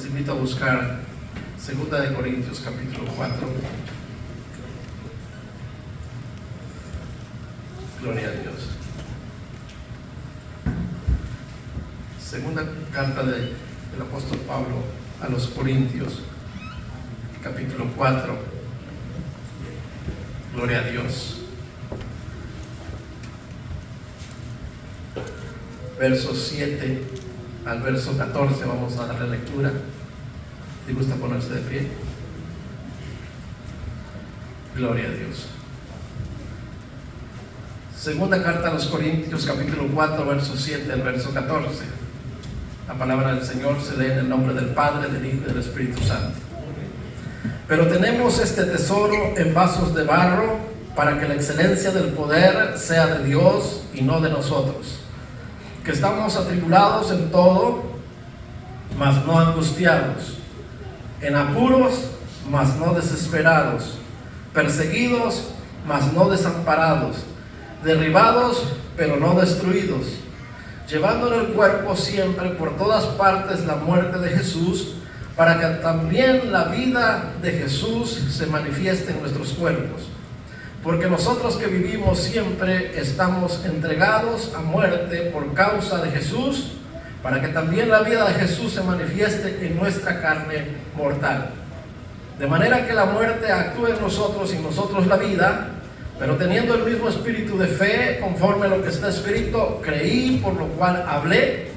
invito a buscar 2 de Corintios capítulo 4. Gloria a Dios. Segunda carta del apóstol Pablo a los Corintios, capítulo 4. Gloria a Dios. Versos 7 al verso 14, vamos a darle lectura. ¿Te gusta ponerse de pie? Gloria a Dios. Segunda carta a los Corintios, capítulo 4, verso 7 al verso 14. La palabra del Señor se lee en el nombre del Padre, del Hijo y del Espíritu Santo. Pero tenemos este tesoro en vasos de barro, para que la excelencia del poder sea de Dios y no de nosotros, que estamos atribulados en todo, mas no angustiados, en apuros, mas no desesperados, perseguidos, mas no desamparados, derribados, pero no destruidos, llevando en el cuerpo siempre por todas partes la muerte de Jesús, para que también la vida de Jesús se manifieste en nuestros cuerpos. Porque nosotros que vivimos siempre estamos entregados a muerte por causa de Jesús, para que también la vida de Jesús se manifieste en nuestra carne mortal. De manera que la muerte actúe en nosotros y nosotros la vida, pero teniendo el mismo espíritu de fe, conforme a lo que está escrito: creí, por lo cual hablé.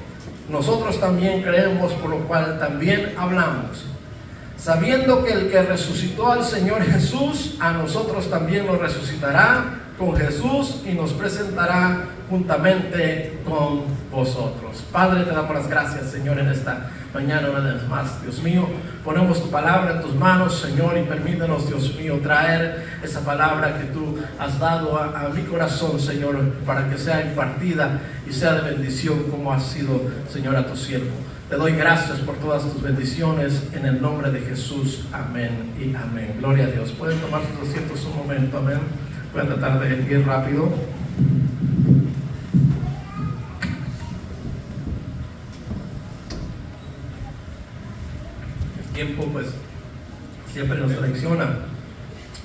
Nosotros también creemos, por lo cual también hablamos, sabiendo que el que resucitó al Señor Jesús, a nosotros también nos resucitará con Jesús y nos presentará juntamente con vosotros. Padre, te damos las gracias, Señor, en esta mañana una vez más. Dios mío, ponemos tu palabra en tus manos, Señor, y permítenos, Dios mío, traer esa palabra que tú has dado a mi corazón, Señor, para que sea impartida y sea de bendición, como ha sido, Señor, a tu siervo. Te doy gracias por todas tus bendiciones, en el nombre de Jesús. Amén y amén. Gloria a Dios. Pueden tomar sus asientos un momento. Amén. Voy a tratar de ir rápido. El tiempo, pues, siempre nos traiciona.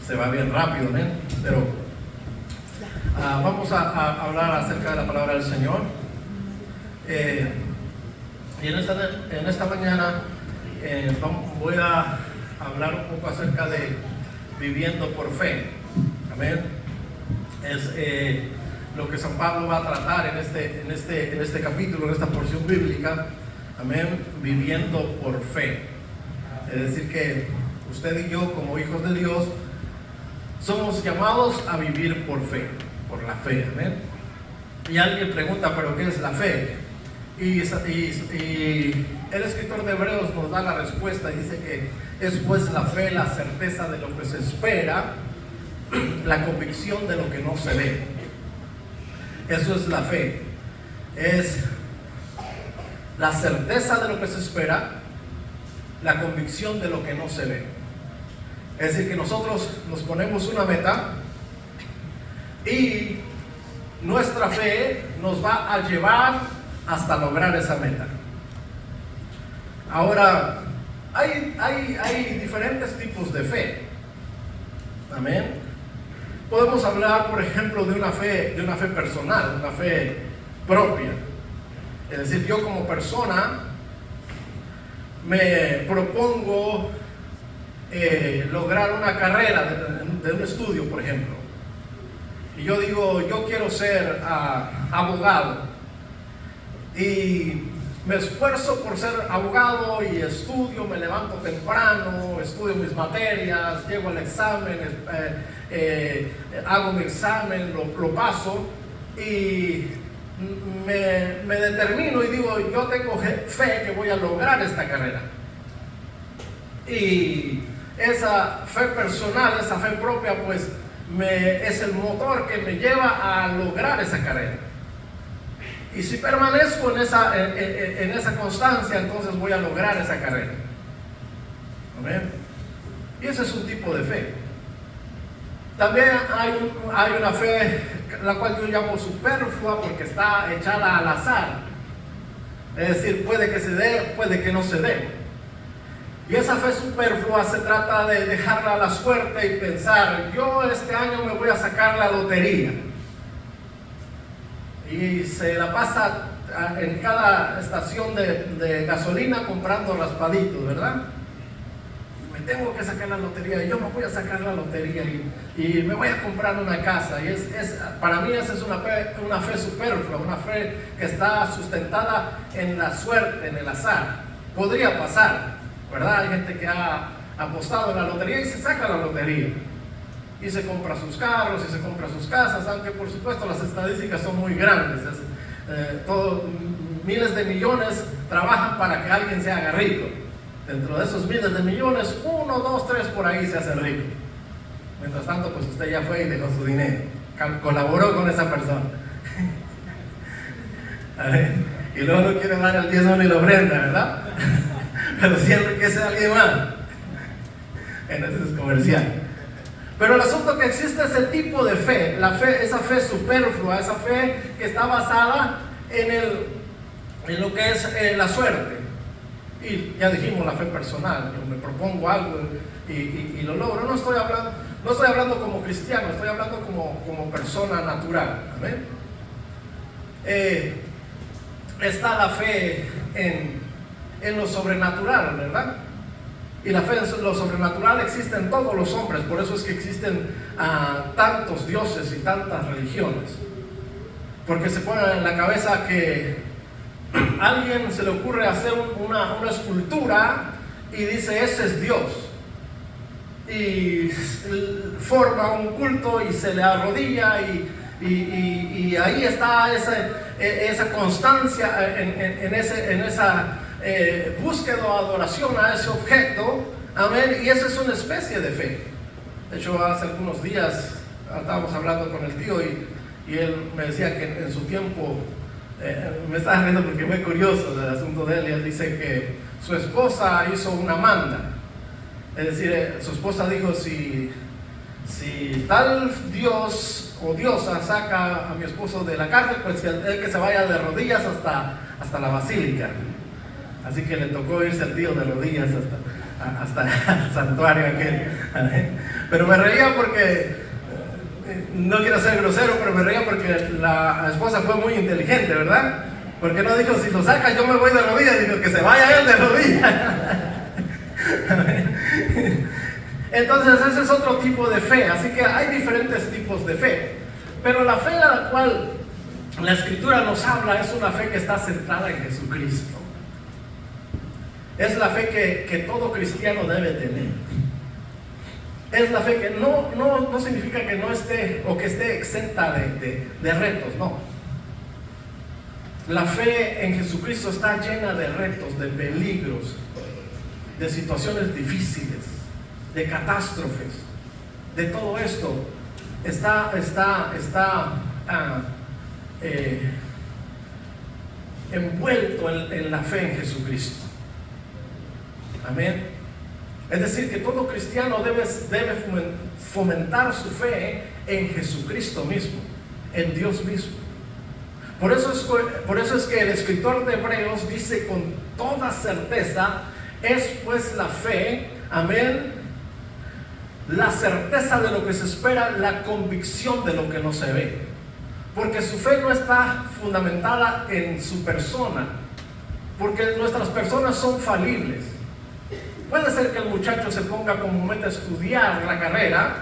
Se va bien rápido, ¿eh? Pero vamos a hablar acerca de la palabra del Señor. Y en esta mañana voy a hablar un poco acerca de viviendo por fe. Amén. Es lo que San Pablo va a tratar en este capítulo, en esta porción bíblica. Amén. Viviendo por fe. Es decir, que usted y yo, como hijos de Dios, somos llamados a vivir por fe, por la fe. Amén. Y alguien pregunta: ¿pero qué es la fe? Y el escritor de Hebreos nos da la respuesta. Dice que es pues la fe, la certeza de lo que se espera, la convicción de lo que no se ve. Eso es la fe. Es la certeza de lo que se espera, la convicción de lo que no se ve. Es decir, que nosotros nos ponemos una meta y nuestra fe nos va a llevar hasta lograr esa meta. Ahora, hay diferentes tipos de fe. Amén. Podemos hablar, por ejemplo, de una fe personal, una fe propia. Es decir, yo como persona me propongo lograr una carrera de un estudio, por ejemplo. Y yo digo: yo quiero ser abogado. Y me esfuerzo por ser abogado y estudio, me levanto temprano, estudio mis materias, llego al examen, hago mi examen, lo paso y me determino y digo: yo tengo fe que voy a lograr esta carrera. Y esa fe personal, esa fe propia, pues es el motor que me lleva a lograr esa carrera. Y si permanezco en esa constancia, entonces voy a lograr esa carrera. Amén. Y ese es un tipo de fe. También hay una fe, la cual yo llamo superflua, porque está echada al azar. Es decir, puede que se dé, puede que no se dé. Y esa fe superflua se trata de dejarla a la suerte y pensar, yo este año me voy a sacar la lotería. Y se la pasa en cada estación de gasolina comprando raspaditos, ¿verdad? Me tengo que sacar la lotería, y yo me voy a sacar la lotería y me voy a comprar una casa. Y para mí esa es una fe superflua, una fe que está sustentada en la suerte, en el azar. Podría pasar, ¿verdad? Hay gente que ha apostado en la lotería y se saca la lotería y se compra sus carros y se compra sus casas, aunque por supuesto las estadísticas son muy grandes. Miles de millones trabajan para que alguien se haga rico. Dentro de esos miles de millones, 1, 2, 3 por ahí se hace rico. Mientras tanto, pues usted ya fue y dejó su dinero, colaboró con esa persona. Y luego no quiere dar el diezmo ni la ofrenda, ¿verdad? Pero sí enriquece a alguien más. En ese es comercial. Pero el asunto es que existe ese tipo de fe, esa fe superflua, esa fe que está basada en lo que es la suerte. Y ya dijimos la fe personal, yo me propongo algo y lo logro. No estoy hablando como cristiano, estoy hablando como persona natural. ¿Amén? Está la fe en lo sobrenatural, ¿verdad? Y la fe en lo sobrenatural existe en todos los hombres, por eso es que existen tantos dioses y tantas religiones. Porque se pone en la cabeza que a alguien se le ocurre hacer una escultura y dice, ese es Dios. Y forma un culto y se le arrodilla y ahí está esa constancia en esa búsqueda o adoración a ese objeto. Amén. Y esa es una especie de fe. De hecho, hace algunos días estábamos hablando con el tío y él me decía que en su tiempo, me estaba riendo porque fue curioso del asunto de él, y él dice que su esposa hizo una manda. Es decir, su esposa dijo, si tal Dios o diosa saca a mi esposo de la cárcel, pues él que se vaya de rodillas hasta la basílica. Así que le tocó irse al tío de rodillas hasta el santuario aquel. Pero me reía porque, no quiero ser grosero, pero me reía porque la esposa fue muy inteligente, ¿verdad? Porque no dijo, si lo saca yo me voy de rodillas, dijo que se vaya él de rodillas. Entonces ese es otro tipo de fe. Así que hay diferentes tipos de fe, pero la fe a la cual la Escritura nos habla es una fe que está centrada en Jesucristo. Es la fe que todo cristiano debe tener. Es la fe que no significa que no esté o que esté exenta de retos, no. La fe en Jesucristo está llena de retos, de peligros, de situaciones difíciles, de catástrofes, de todo esto. Está envuelto en la fe en Jesucristo. Amén. Es decir, que todo cristiano debe fomentar su fe en Jesucristo mismo, en Dios mismo. Por eso es que el escritor de Hebreos dice con toda certeza, es pues la fe, amén, la certeza de lo que se espera, la convicción de lo que no se ve. Porque su fe no está fundamentada en su persona, porque nuestras personas son falibles. Puede ser que el muchacho se ponga como meta a estudiar la carrera,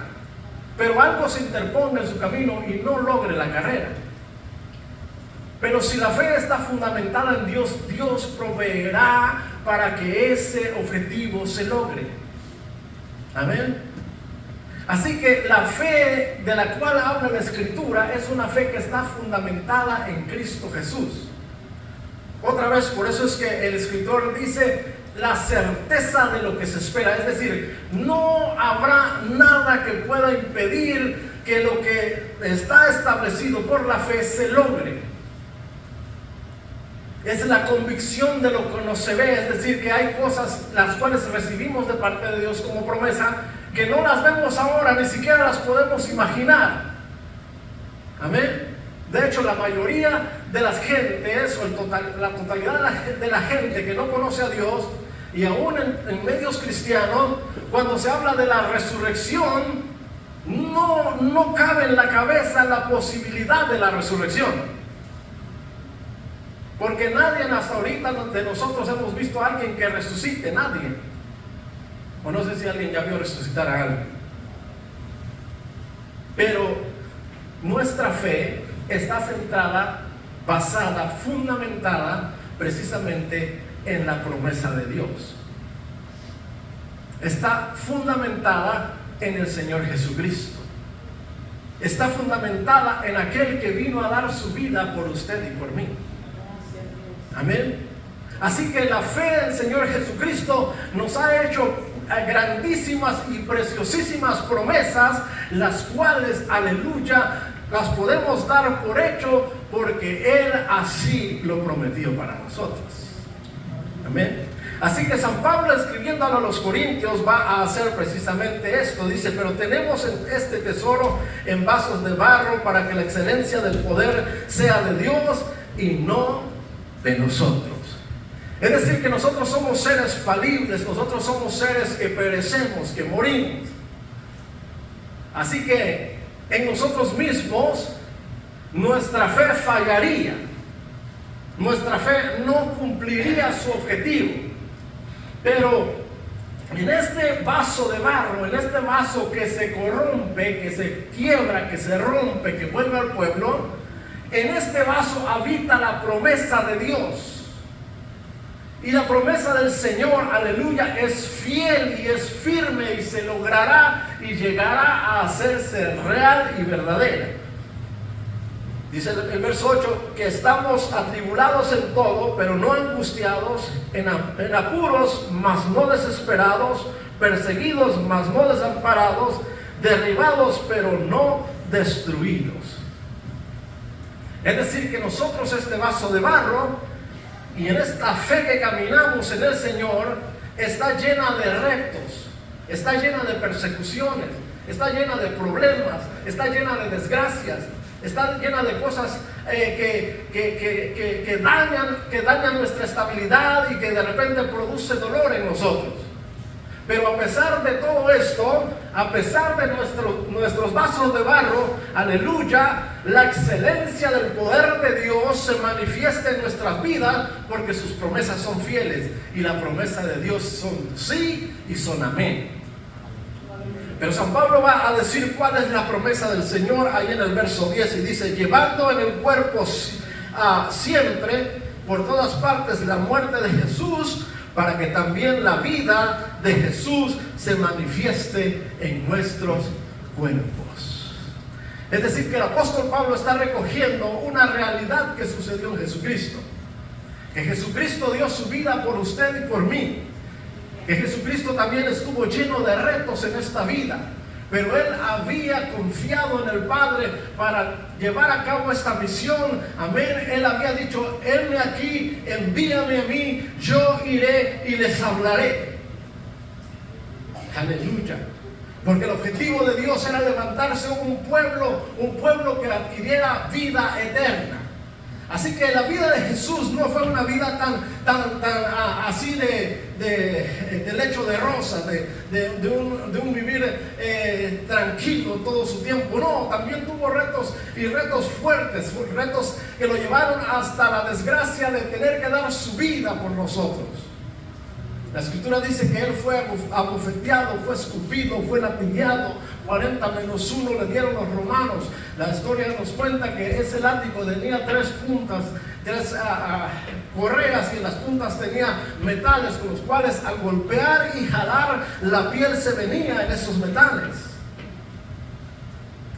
pero algo se interponga en su camino y no logre la carrera. Pero si la fe está fundamentada en Dios, Dios proveerá para que ese objetivo se logre. Amén. Así que la fe de la cual habla la Escritura es una fe que está fundamentada en Cristo Jesús. Otra vez, por eso es que el escritor dice la certeza de lo que se espera. Es decir, no habrá nada que pueda impedir que lo que está establecido por la fe se logre. Es la convicción de lo que no se ve, es decir, que hay cosas las cuales recibimos de parte de Dios como promesa, que no las vemos ahora, ni siquiera las podemos imaginar. Amén. De hecho, la mayoría de las gentes, o la totalidad de la gente que no conoce a Dios, y aún en medios cristianos, cuando se habla de la resurrección, no cabe en la cabeza la posibilidad de la resurrección. Porque nadie hasta ahorita de nosotros hemos visto a alguien que resucite, nadie. O no sé si alguien ya vio resucitar a alguien. Pero nuestra fe está centrada, basada, fundamentada precisamente en la promesa de Dios. Está fundamentada en el Señor Jesucristo. Está fundamentada en aquel que vino a dar su vida por usted y por mí. Amén. Así que la fe del Señor Jesucristo nos ha hecho grandísimas y preciosísimas promesas, las cuales, aleluya, las podemos dar por hecho porque Él así lo prometió para nosotros. Amén. Así que San Pablo, escribiéndolo a los Corintios, va a hacer precisamente esto. Dice: pero tenemos este tesoro en vasos de barro, para que la excelencia del poder sea de Dios y no de nosotros. Es decir, que nosotros somos seres falibles, nosotros somos seres que perecemos, que morimos. Así que en nosotros mismos nuestra fe fallaría, nuestra fe no cumpliría su objetivo. Pero en este vaso de barro, en este vaso que se corrompe, que se quiebra, que se rompe, que vuelve al pueblo, en este vaso habita la promesa de Dios. Y la promesa del Señor, aleluya, es fiel y es firme y se logrará y llegará a hacerse real y verdadera. Dice el verso 8, que estamos atribulados en todo, pero no angustiados, en apuros, mas no desesperados, perseguidos, mas no desamparados, derribados, pero no destruidos. Es decir, que nosotros, este vaso de barro, y en esta fe que caminamos en el Señor, está llena de retos, está llena de persecuciones, está llena de problemas, está llena de desgracias, está llena de cosas que dañan nuestra estabilidad y que de repente produce dolor en nosotros. Pero a pesar de todo esto, a pesar de nuestros vasos de barro, aleluya, la excelencia del poder de Dios se manifiesta en nuestras vidas, porque sus promesas son fieles y la promesa de Dios son sí y son amén. Pero San Pablo va a decir cuál es la promesa del Señor ahí en el verso 10, y dice: llevando en el cuerpo siempre por todas partes la muerte de Jesús, para que también la vida de Jesús se manifieste en nuestros cuerpos. Es decir, que el apóstol Pablo está recogiendo una realidad que sucedió en Jesucristo. Que Jesucristo dio su vida por usted y por mí. Que Jesucristo también estuvo lleno de retos en esta vida. Pero Él había confiado en el Padre para llevar a cabo esta misión. Amén. Él había dicho: henme aquí, envíame a mí, yo iré y les hablaré. Aleluya. Porque el objetivo de Dios era levantarse un pueblo que adquiriera vida eterna. Así que la vida de Jesús no fue una vida tan así de lecho de rosas, de un vivir tranquilo todo su tiempo. No, también tuvo retos fuertes, retos que lo llevaron hasta la desgracia de tener que dar su vida por nosotros. La Escritura dice que Él fue abofeteado, fue escupido, fue latigado. 40 menos 1 le dieron los romanos. La historia nos cuenta que ese látigo tenía 3 puntas, 3 correas, y en las puntas tenía metales con los cuales al golpear y jalar la piel se venía en esos metales.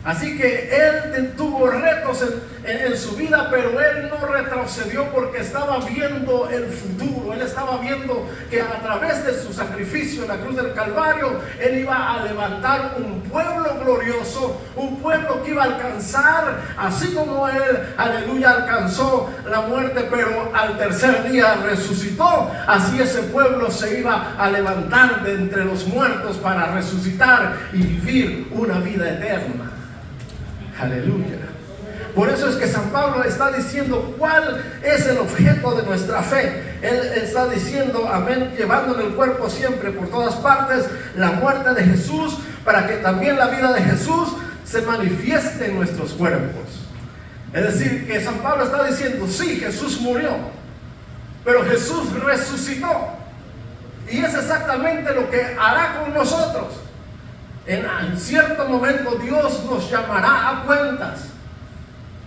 Así que Él tuvo retos en su vida, pero Él no retrocedió porque estaba viendo el futuro. Él estaba viendo que a través de su sacrificio en la cruz del Calvario, Él iba a levantar un pueblo glorioso, un pueblo que iba a alcanzar, así como Él, aleluya, alcanzó la muerte, pero al tercer día resucitó. Así ese pueblo se iba a levantar de entre los muertos para resucitar y vivir una vida eterna. Aleluya. Por eso es que San Pablo está diciendo cuál es el objeto de nuestra fe. Él está diciendo, amén, llevando en el cuerpo siempre por todas partes la muerte de Jesús, para que también la vida de Jesús se manifieste en nuestros cuerpos. Es decir, que San Pablo está diciendo, sí, Jesús murió, pero Jesús resucitó. Y es exactamente lo que hará con nosotros. En cierto momento Dios nos llamará a cuentas.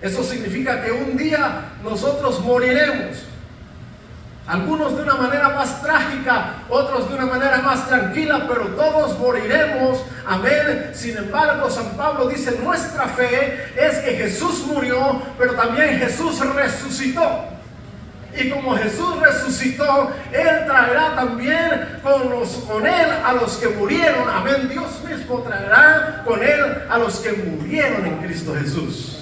Eso significa que un día nosotros moriremos. Algunos de una manera más trágica, otros de una manera más tranquila, pero todos moriremos. Amén. Sin embargo, San Pablo dice, nuestra fe es que Jesús murió, pero también Jesús resucitó. Y como Jesús resucitó, Él traerá también con Él a los que murieron. Amén. Dios mismo traerá con Él a los que murieron en Cristo Jesús.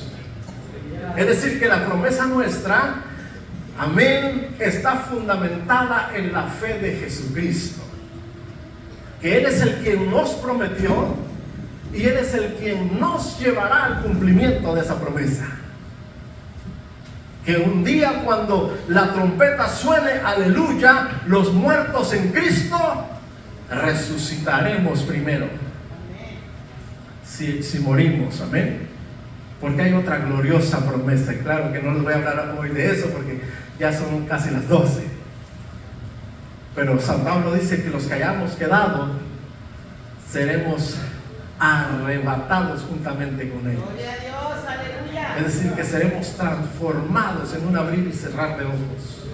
Es decir, que la promesa nuestra, amén, está fundamentada en la fe de Jesucristo. Que Él es el quien nos prometió y Él es el quien nos llevará al cumplimiento de esa promesa. Que un día cuando la trompeta suene, aleluya, los muertos en Cristo resucitaremos primero. Si morimos, amén. Porque hay otra gloriosa promesa. Y claro que no les voy a hablar hoy de eso porque ya son casi las 12. Pero San Pablo dice que los que hayamos quedado seremos arrebatados juntamente con Él. Gloria a Dios, aleluya. Es decir, que seremos transformados en un abrir y cerrar de ojos.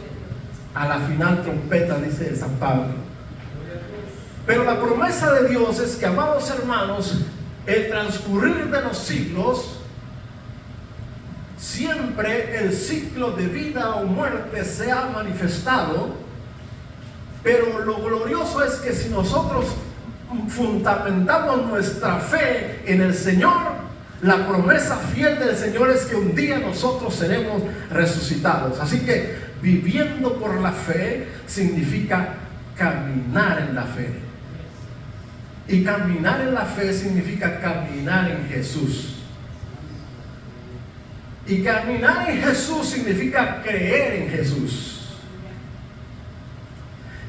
A la final trompeta, dice San Pablo. Pero la promesa de Dios es que, amados hermanos, el transcurrir de los siglos, siempre el ciclo de vida o muerte se ha manifestado. Pero lo glorioso es que si nosotros fundamentamos nuestra fe en el Señor, la promesa fiel del Señor es que un día nosotros seremos resucitados. Así que viviendo por la fe significa caminar en la fe. Y caminar en la fe significa caminar en Jesús. Y caminar en Jesús significa creer en Jesús.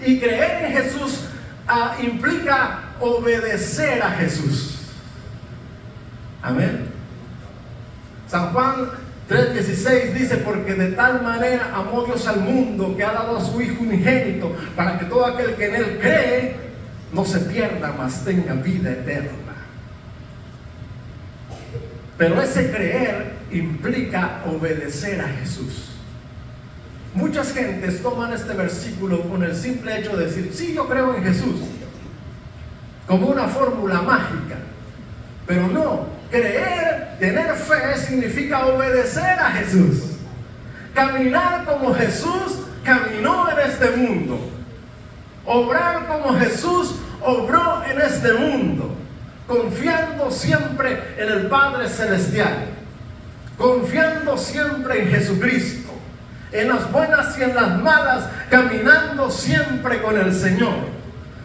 Y creer en Jesús implica obedecer a Jesús. Amén. San Juan 3:16 dice, porque de tal manera amó Dios al mundo que ha dado a su Hijo unigénito, para que todo aquel que en Él cree no se pierda, mas tenga vida eterna. Pero ese creer implica obedecer a Jesús. Muchas gentes toman este versículo con el simple hecho de decir, sí, yo creo en Jesús, como una fórmula mágica. Pero no, creer, tener fe significa obedecer a Jesús. Caminar como Jesús caminó en este mundo. Obrar como Jesús obró en este mundo. Confiando siempre en el Padre Celestial. Confiando siempre en Jesucristo. En las buenas y en las malas, caminando siempre con el Señor,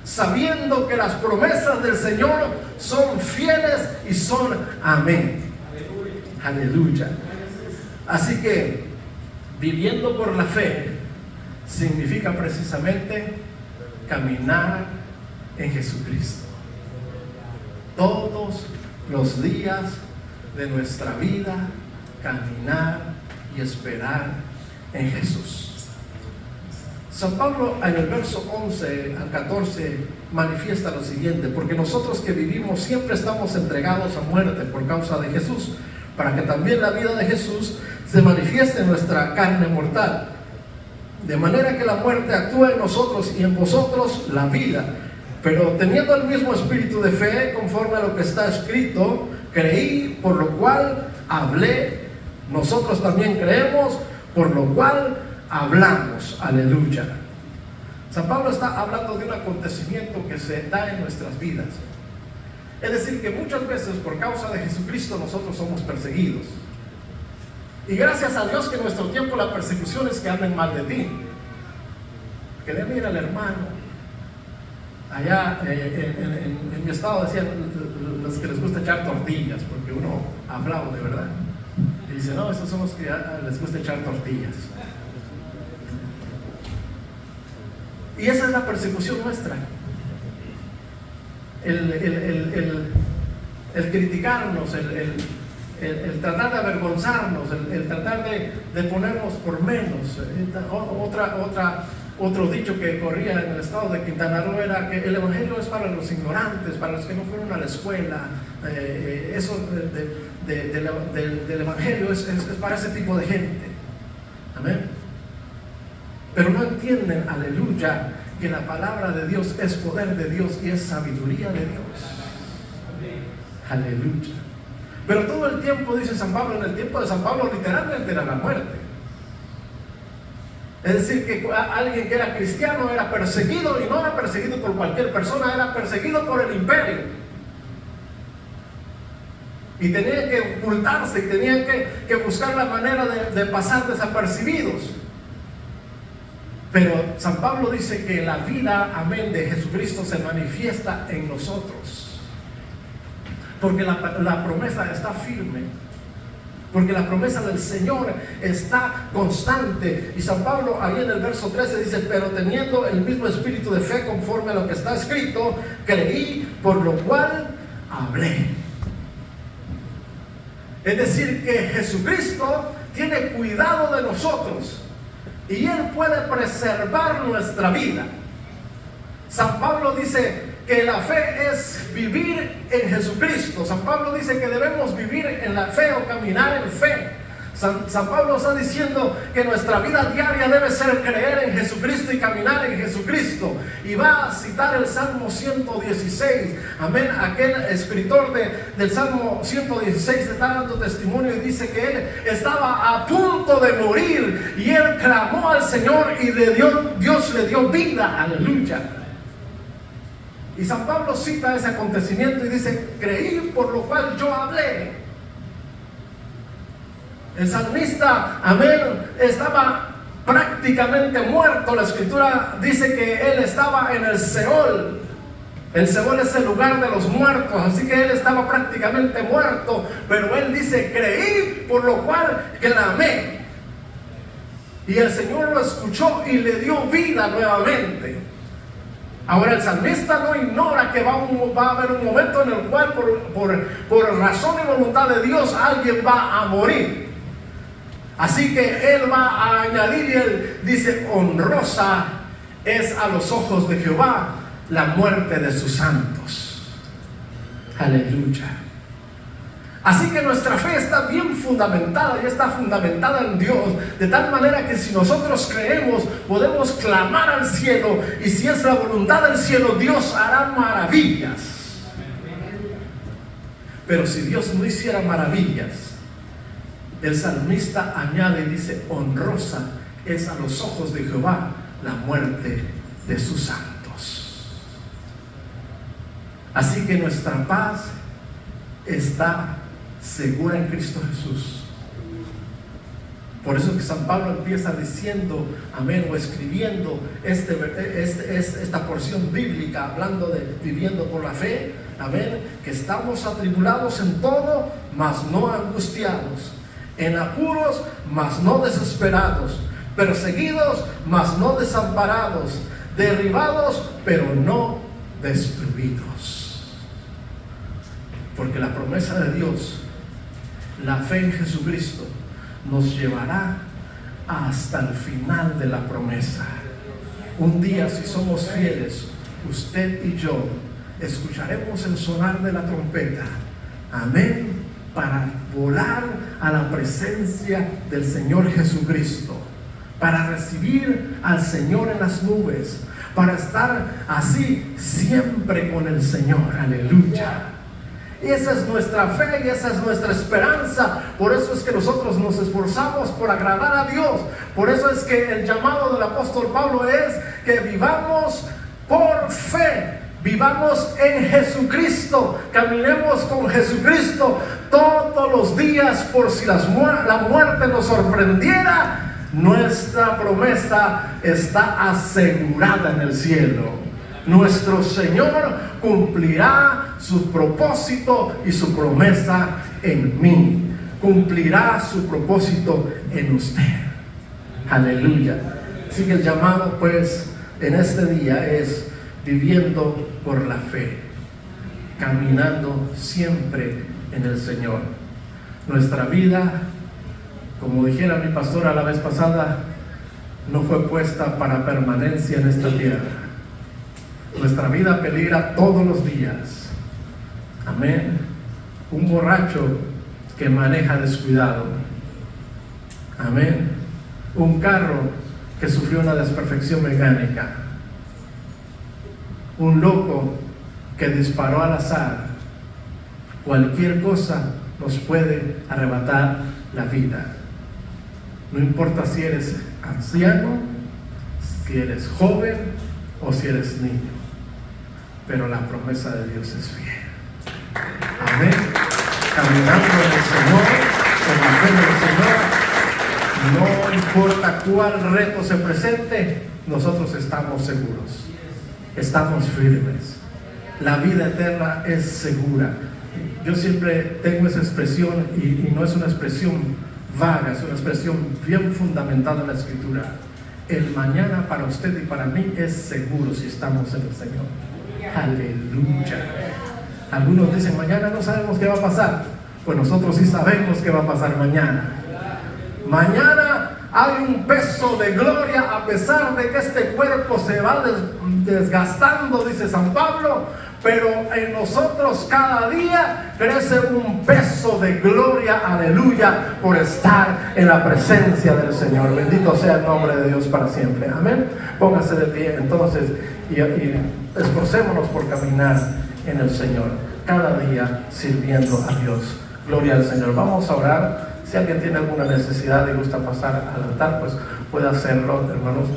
sabiendo que las promesas del Señor son fieles y son amén. Aleluya. Así que viviendo por la fe significa precisamente caminar en Jesucristo todos los días de nuestra vida, caminar y esperar en Jesús. San Pablo en el verso 11 al 14 manifiesta lo siguiente: porque nosotros que vivimos siempre estamos entregados a muerte por causa de Jesús, para que también la vida de Jesús se manifieste en nuestra carne mortal, de manera que la muerte actúe en nosotros y en vosotros la vida. Pero teniendo el mismo espíritu de fe, conforme a lo que está escrito, creí, por lo cual hablé. Nosotros también creemos, por lo cual hablamos. Aleluya. San Pablo está hablando de un acontecimiento que se da en nuestras vidas. Es decir, que muchas veces por causa de Jesucristo nosotros somos perseguidos. Y gracias a Dios que en nuestro tiempo la persecución es que hablen mal de ti. Que deben ir al hermano. Allá en mi estado decían los que les gusta echar tortillas, porque uno aplaude, ¿verdad? Y dice, no, esos son los que les gusta echar tortillas. Y esa es la persecución nuestra. El criticarnos, el tratar de avergonzarnos, el tratar de ponernos por menos. Otro dicho que corría en el estado de Quintana Roo era que el evangelio es para los ignorantes, para los que no fueron a la escuela. Eso del evangelio es para ese tipo de gente. Amén. Pero no entienden, aleluya, que la palabra de Dios es poder de Dios y es sabiduría de Dios. Aleluya. Pero todo el tiempo, dice San Pablo, en el tiempo de San Pablo literalmente era la muerte. Es decir, que alguien que era cristiano era perseguido, y no era perseguido por cualquier persona, era perseguido por el imperio. Y tenían que ocultarse, y tenían que buscar la manera de pasar desapercibidos. Pero San Pablo dice que la vida, amén, de Jesucristo se manifiesta en nosotros. Porque la promesa está firme. Porque la promesa del Señor está constante. Y San Pablo ahí en el verso 13 dice: pero teniendo el mismo espíritu de fe conforme a lo que está escrito, creí, por lo cual hablé. Es decir, que Jesucristo tiene cuidado de nosotros y Él puede preservar nuestra vida. San Pablo dice que la fe es vivir en Jesucristo. San Pablo dice que debemos vivir en la fe o caminar en fe. San Pablo está diciendo que nuestra vida diaria debe ser creer en Jesucristo y caminar en Jesucristo. Y va a citar el Salmo 116. Amén. Aquel escritor del Salmo 116 está dando testimonio y dice que él estaba a punto de morir y él clamó al Señor y Dios le dio vida. Aleluya. Y San Pablo cita ese acontecimiento y dice: creí, por lo cual yo hablé. El salmista, amén, estaba prácticamente muerto. La escritura dice que él estaba en el Seol. El Seol es el lugar de los muertos, así que él estaba prácticamente muerto. Pero él dice: creí, por lo cual clamé. Y el Señor lo escuchó y le dio vida nuevamente. Ahora el salmista no ignora que va a haber un momento en el cual por razón y voluntad de Dios alguien va a morir. Así que él va a añadir, y él dice: honrosa es a los ojos de Jehová la muerte de sus santos. Aleluya. Así que nuestra fe está bien fundamentada y está fundamentada en Dios, de tal manera que si nosotros creemos, podemos clamar al cielo, y si es la voluntad del cielo, Dios hará maravillas. Pero si Dios no hiciera maravillas, el salmista añade y dice: honrosa es a los ojos de Jehová la muerte de sus santos. Así que nuestra paz está segura en Cristo Jesús. Por eso que San Pablo empieza diciendo, amén, o escribiendo esta porción bíblica, hablando de viviendo por la fe, amén, que estamos atribulados en todo, mas no angustiados, en apuros, mas no desesperados, perseguidos, mas no desamparados, derribados, pero no destruidos. Porque la promesa de Dios, la fe en Jesucristo, nos llevará hasta el final de la promesa. Un día, si somos fieles, usted y yo escucharemos el sonar de la trompeta, amén, para volar a la presencia del Señor Jesucristo, para recibir al Señor en las nubes, para estar así siempre con el Señor. Aleluya. Y esa es nuestra fe y esa es nuestra esperanza. Por eso es que nosotros nos esforzamos por agradar a Dios. Por eso es que el llamado del apóstol Pablo es que vivamos por fe, vivamos en Jesucristo, caminemos con Jesucristo todos los días, por si la muerte nos sorprendiera. Nuestra promesa está asegurada en el cielo. Nuestro Señor cumplirá su propósito y su promesa en mí. Cumplirá su propósito en usted. Aleluya. Así que el llamado pues en este día es viviendo por la fe, caminando siempre en el Señor. Nuestra vida, como dijera mi pastora la vez pasada, no fue puesta para permanencia en esta tierra. Nuestra vida peligra todos los días. Amén. Un borracho que maneja descuidado. Amén. Un carro que sufrió una desperfección mecánica. Un loco que disparó al azar. Cualquier cosa nos puede arrebatar la vida. No importa si eres anciano, si eres joven o si eres niño, pero la promesa de Dios es fiel. Amén. Caminando en el Señor, en la fe del Señor, no importa cuál reto se presente, nosotros estamos seguros, estamos firmes. La vida eterna es segura. Yo siempre tengo esa expresión y no es una expresión vaga, es una expresión bien fundamentada en la Escritura. El mañana para usted y para mí es seguro si estamos en el Señor. Aleluya. Algunos dicen, mañana no sabemos qué va a pasar. Pues nosotros sí sabemos qué va a pasar mañana. Mañana hay un peso de gloria, a pesar de que este cuerpo se va desgastando, dice San Pablo, pero en nosotros cada día crece un peso de gloria, aleluya, por estar en la presencia del Señor. Bendito sea el nombre de Dios para siempre. Amén. Póngase de pie entonces y esforcémonos por caminar en el Señor, cada día sirviendo a Dios. Gloria al Señor. Vamos a orar. Si alguien tiene alguna necesidad y gusta pasar al altar, pues puede hacerlo, hermanos.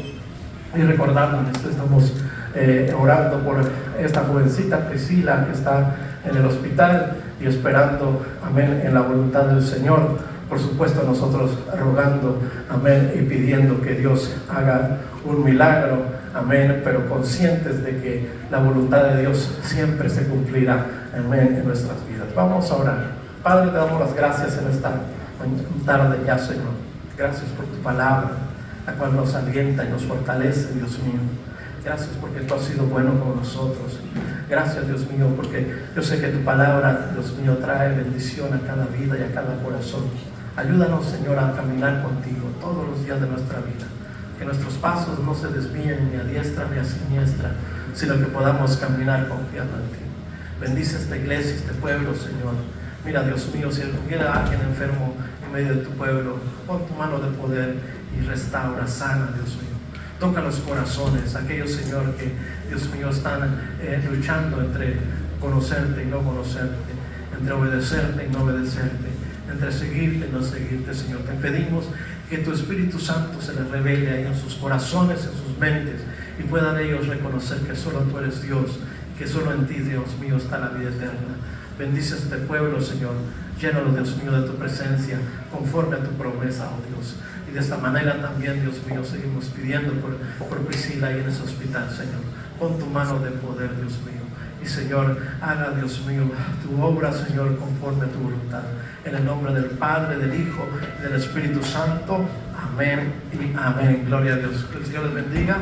Y recordarles que estamos orando por esta jovencita Priscila que está en el hospital y esperando, amén, en la voluntad del Señor. Por supuesto, nosotros rogando, amén, y pidiendo que Dios haga un milagro, amén, pero conscientes de que la voluntad de Dios siempre se cumplirá, amén, en nuestras vidas. Vamos a orar. Padre, te damos las gracias en esta tarde ya, Señor. Gracias por tu palabra, la cual nos alienta y nos fortalece, Dios mío. Gracias porque tú has sido bueno con nosotros. Gracias, Dios mío, porque yo sé que tu palabra, Dios mío, trae bendición a cada vida y a cada corazón. Ayúdanos, Señor, a caminar contigo todos los días de nuestra vida. Que nuestros pasos no se desvíen ni a diestra ni a siniestra, sino que podamos caminar confiando en ti. Bendice esta iglesia, este pueblo, Señor. Mira, Dios mío, si hubiera alguien enfermo en medio de tu pueblo, pon tu mano de poder y restaura, sana, Dios mío. Toca los corazones, aquellos, Señor, que, Dios mío, están luchando entre conocerte y no conocerte, entre obedecerte y no obedecerte, entre seguirte y no seguirte, Señor. Te pedimos que tu Espíritu Santo se les revele ahí en sus corazones, en sus mentes, y puedan ellos reconocer que solo tú eres Dios, que solo en ti, Dios mío, está la vida eterna. Bendice este pueblo, Señor. Llénalo, Dios mío, de tu presencia, conforme a tu promesa, oh Dios. Y de esta manera también, Dios mío, seguimos pidiendo por Priscila y en ese hospital, Señor. Pon tu mano de poder, Dios mío. Y, Señor, haga, Dios mío, tu obra, Señor, conforme a tu voluntad. En el nombre del Padre, del Hijo y del Espíritu Santo. Amén y amén. Gloria a Dios. Que el Señor les bendiga.